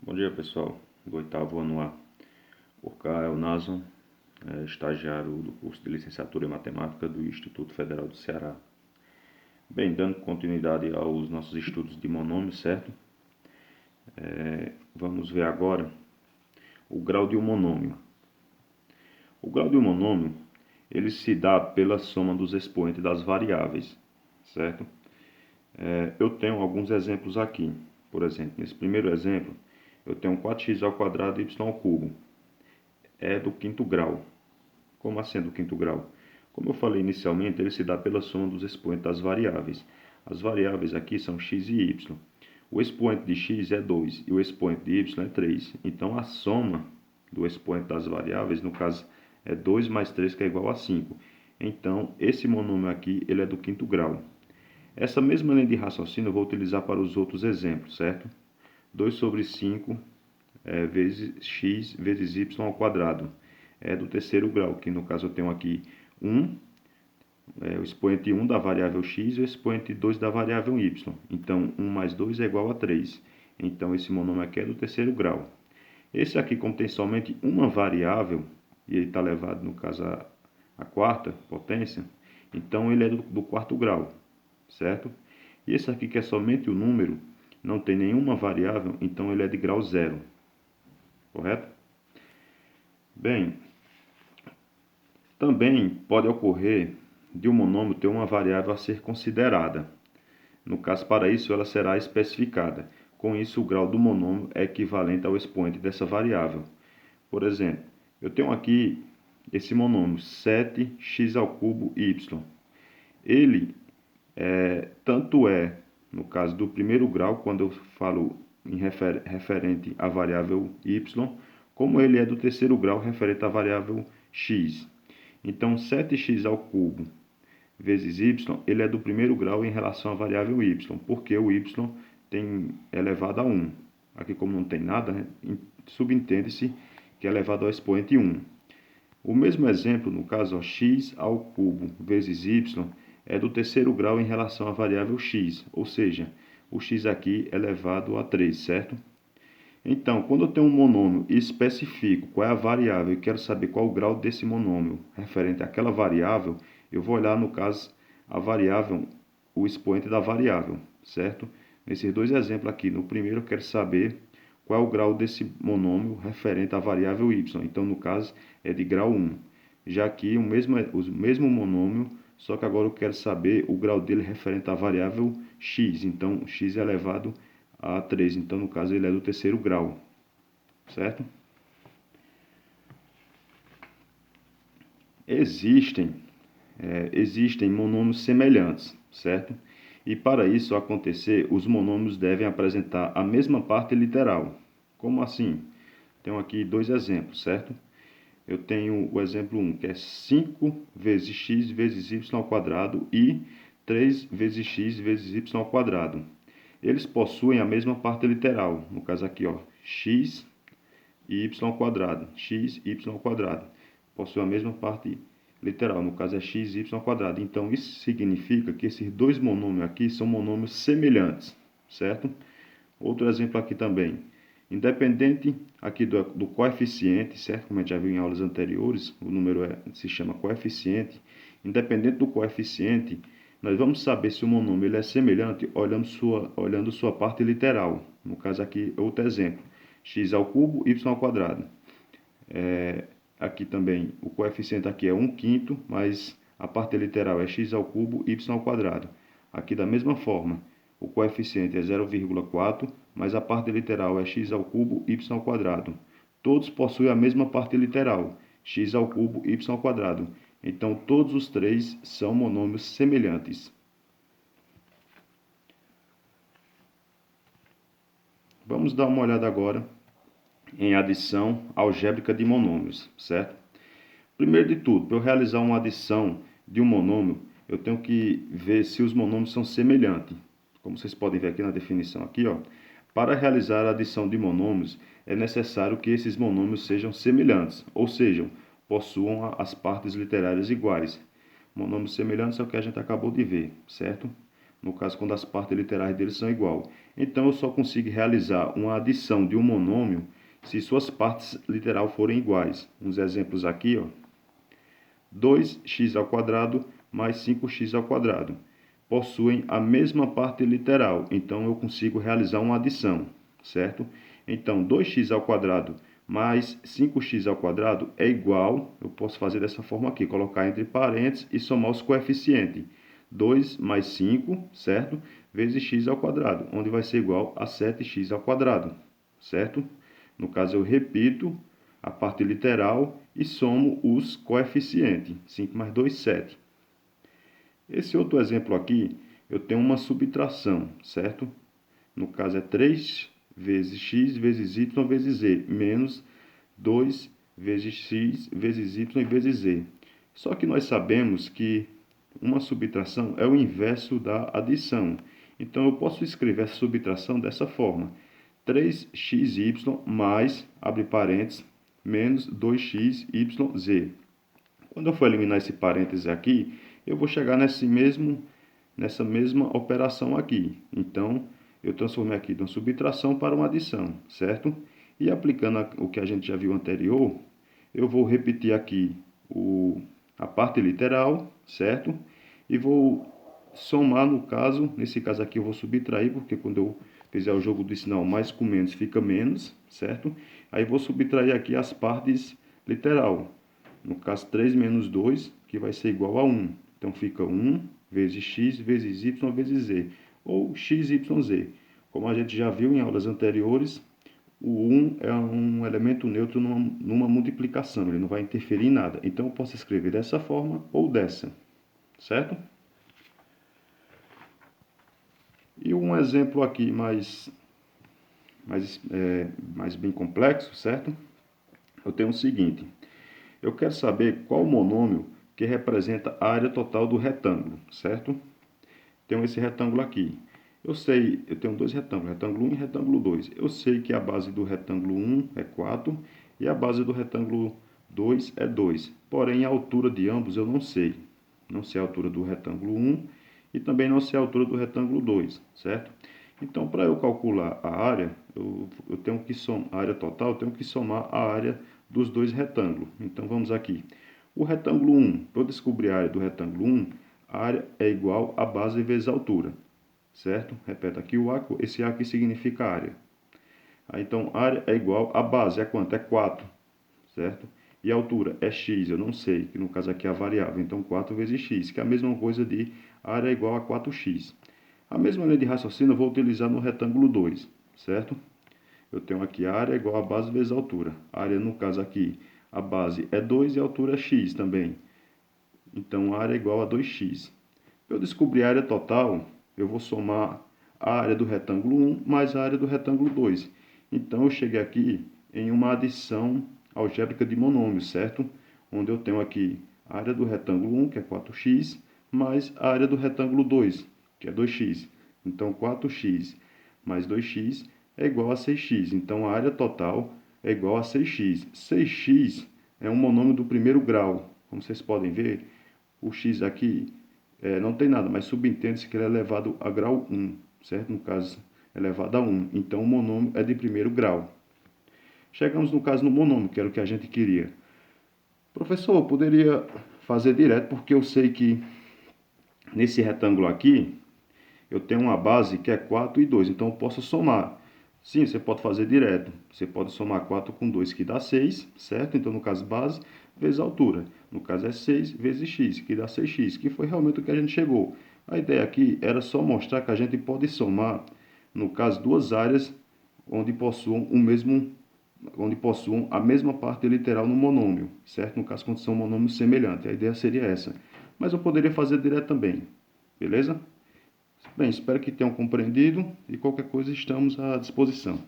Bom dia, pessoal do oitavo ano A. Por cá é o Nason, estagiário do curso de Licenciatura em Matemática do Instituto Federal do Ceará. Bem, dando continuidade aos nossos estudos de monômios, certo? Vamos ver agora o grau de um monômio. O grau de um monômio, ele se dá pela soma dos expoentes das variáveis, certo? Eu tenho alguns exemplos aqui. Por exemplo, nesse primeiro exemplo, eu tenho 4x² e y ao cubo. É do quinto grau. Como assim é do quinto grau? Como eu falei inicialmente, ele se dá pela soma dos expoentes das variáveis. As variáveis aqui são x e y. O expoente de x é 2 e o expoente de y é 3. Então, a soma do expoente das variáveis, no caso, é 2 mais 3, que é igual a 5. Então, esse monômio aqui, ele é do quinto grau. Essa mesma linha de raciocínio eu vou utilizar para os outros exemplos, certo? 2 sobre 5 vezes x vezes y ao quadrado. É do terceiro grau, que no caso eu tenho aqui 1, o expoente 1 da variável x e o expoente 2 da variável y. Então, 1 mais 2 é igual a 3. Então, esse monômio aqui é do terceiro grau. Esse aqui, como tem somente uma variável, e ele está elevado, no caso, a quarta potência, então ele é do quarto grau, certo? E esse aqui, que é somente o número, não tem nenhuma variável, então ele é de grau zero, correto? Bem, também pode ocorrer de um monômio ter uma variável a ser considerada. No caso, para isso, ela será especificada. Com isso, o grau do monômio é equivalente ao expoente dessa variável. Por exemplo, eu tenho aqui esse monômio 7x³ y. Ele tanto é, no caso do primeiro grau, quando eu falo em referente à variável y, como ele é do terceiro grau referente à variável x. Então, 7x³ vezes y, ele é do primeiro grau em relação à variável y, porque o y tem elevado a 1. Aqui, como não tem nada, né, subentende-se que é elevado ao expoente 1. O mesmo exemplo, no caso, x³ vezes y, é do terceiro grau em relação à variável x, ou seja, o x aqui é elevado a 3, certo? Então, quando eu tenho um monômio e especifico qual é a variável e quero saber qual o grau desse monômio referente àquela variável, eu vou olhar, no caso, a variável, o expoente da variável, certo? Nesses dois exemplos aqui, no primeiro eu quero saber qual é o grau desse monômio referente à variável y. Então, no caso, é de grau 1. Já aqui, o mesmo monômio, só que agora eu quero saber o grau dele referente à variável x. Então, x é elevado a 3. Então, no caso, ele é do terceiro grau, certo? Existem monômios semelhantes, certo? E para isso acontecer, os monômios devem apresentar a mesma parte literal. Como assim? Tenho aqui dois exemplos, certo? Eu tenho o exemplo 1, que é 5 vezes x vezes y ao quadrado e 3 vezes x vezes y ao quadrado. Eles possuem a mesma parte literal. No caso aqui, ó, x e y ao quadrado. X e y ao quadrado. Possui a mesma parte literal. No caso é x e y ao quadrado. Então, isso significa que esses dois monômios aqui são monômios semelhantes, certo? Outro exemplo aqui também. Independente aqui do coeficiente, certo? Como a gente já viu em aulas anteriores, o número se chama coeficiente. Independente do coeficiente, nós vamos saber se o monômio ele é semelhante olhando sua parte literal. No caso aqui, outro exemplo. X ao cubo, y ao quadrado. Aqui também, o coeficiente aqui é 1/5, mas a parte literal é x ao cubo, y ao quadrado. Aqui da mesma forma, o coeficiente é 0,4, mas a parte literal é x ao cubo, y ao quadrado. Todos possuem a mesma parte literal, x ao cubo, y ao quadrado. Então, todos os três são monômios semelhantes. Vamos dar uma olhada agora em adição algébrica de monômios, certo? Primeiro de tudo, para eu realizar uma adição de um monômio, eu tenho que ver se os monômios são semelhantes. Como vocês podem ver aqui na definição, aqui, ó, para realizar a adição de monômios, é necessário que esses monômios sejam semelhantes, ou seja, possuam as partes literárias iguais. Monômios semelhantes é o que a gente acabou de ver, certo? no caso quando as partes literais deles são iguais. Então eu só consigo realizar uma adição de um monômio se suas partes literais forem iguais. Uns exemplos aqui, ó. 2x² mais 5x² possuem a mesma parte literal, então eu consigo realizar uma adição, certo? Então 2x² mais 5x² é igual, eu posso fazer dessa forma aqui, colocar entre parênteses e somar os coeficientes. 2 mais 5, certo? Vezes x², onde vai ser igual a 7x², certo? No caso, eu repito a parte literal e somo os coeficientes. 5 mais 2, 7. Esse outro exemplo aqui, eu tenho uma subtração, certo? No caso, é 3 vezes x vezes y vezes z, menos 2 vezes x vezes y vezes z. Só que nós sabemos que uma subtração é o inverso da adição. Então, eu posso escrever essa subtração dessa forma. 3xy mais, abre parênteses, menos 2xyz. Quando eu for eliminar esse parênteses aqui, eu vou chegar nessa mesma operação aqui. Então, eu transformei aqui de uma subtração para uma adição, certo? E aplicando o que a gente já viu anterior, eu vou repetir aqui a parte literal, certo? E vou somar no caso, nesse caso aqui eu vou subtrair, porque quando eu fizer o jogo do sinal mais com menos fica menos, certo? Aí vou subtrair aqui as partes literal. No caso 3 menos 2, que vai ser igual a 1. Então fica 1 vezes x vezes y vezes z, ou xyz. Como a gente já viu em aulas anteriores, o 1 é um elemento neutro numa multiplicação, ele não vai interferir em nada. Então eu posso escrever dessa forma ou dessa, certo? E um exemplo aqui mais bem complexo, certo? Eu tenho o seguinte: eu quero saber qual monômio que representa a área total do retângulo, certo? Tenho esse retângulo aqui. Eu tenho dois retângulos, retângulo 1 e retângulo 2. Eu sei que a base do retângulo 1 é 4 e a base do retângulo 2 é 2. Porém, a altura de ambos eu não sei. Não sei a altura do retângulo 1 e também não sei a altura do retângulo 2, certo? Então, para eu calcular a área, eu tenho que somar a área total, eu tenho que somar a área dos dois retângulos. Então, vamos aqui. O retângulo 1, para eu descobrir a área do retângulo 1, a área é igual a base vezes a altura, certo? Repete aqui o A, esse A aqui significa área. Aí, então, a área é igual a base, é quanto? É 4, certo? E a altura é x, eu não sei, que no caso aqui é a variável, então 4 vezes x, que é a mesma coisa de área é igual a 4x. A mesma linha de raciocínio eu vou utilizar no retângulo 2, certo? Eu tenho aqui a área igual a base vezes a altura. A área, no caso aqui, a base é 2 e a altura é x também. Então, a área é igual a 2x. Para eu descobrir a área total, eu vou somar a área do retângulo 1 mais a área do retângulo 2. Então, eu cheguei aqui em uma adição algébrica de monômios, certo? Onde eu tenho aqui a área do retângulo 1, que é 4x, mais a área do retângulo 2, que é 2x. Então, 4x mais 2x é igual a 6x. Então, a área total é igual a 6x. 6x é um monômio do primeiro grau. Como vocês podem ver, o x aqui não tem nada, mas subentende-se que ele é elevado a grau 1, certo? No caso, elevado a 1. Então, o monômio é de primeiro grau. Chegamos no caso no monômio, que era o que a gente queria. Professor, eu poderia fazer direto, porque eu sei que nesse retângulo aqui, eu tenho uma base que é 4 e 2, então eu posso somar. Sim, você pode fazer direto. Você pode somar 4 com 2, que dá 6, certo? Então, no caso, base vezes altura. No caso, é 6 vezes x, que dá 6x, que foi realmente o que a gente chegou. A ideia aqui era só mostrar que a gente pode somar, no caso, duas áreas onde possuam a mesma parte literal no monômio, certo? No caso, quando são monômios semelhantes. A ideia seria essa. Mas eu poderia fazer direto também. Beleza? Bem, espero que tenham compreendido e qualquer coisa estamos à disposição.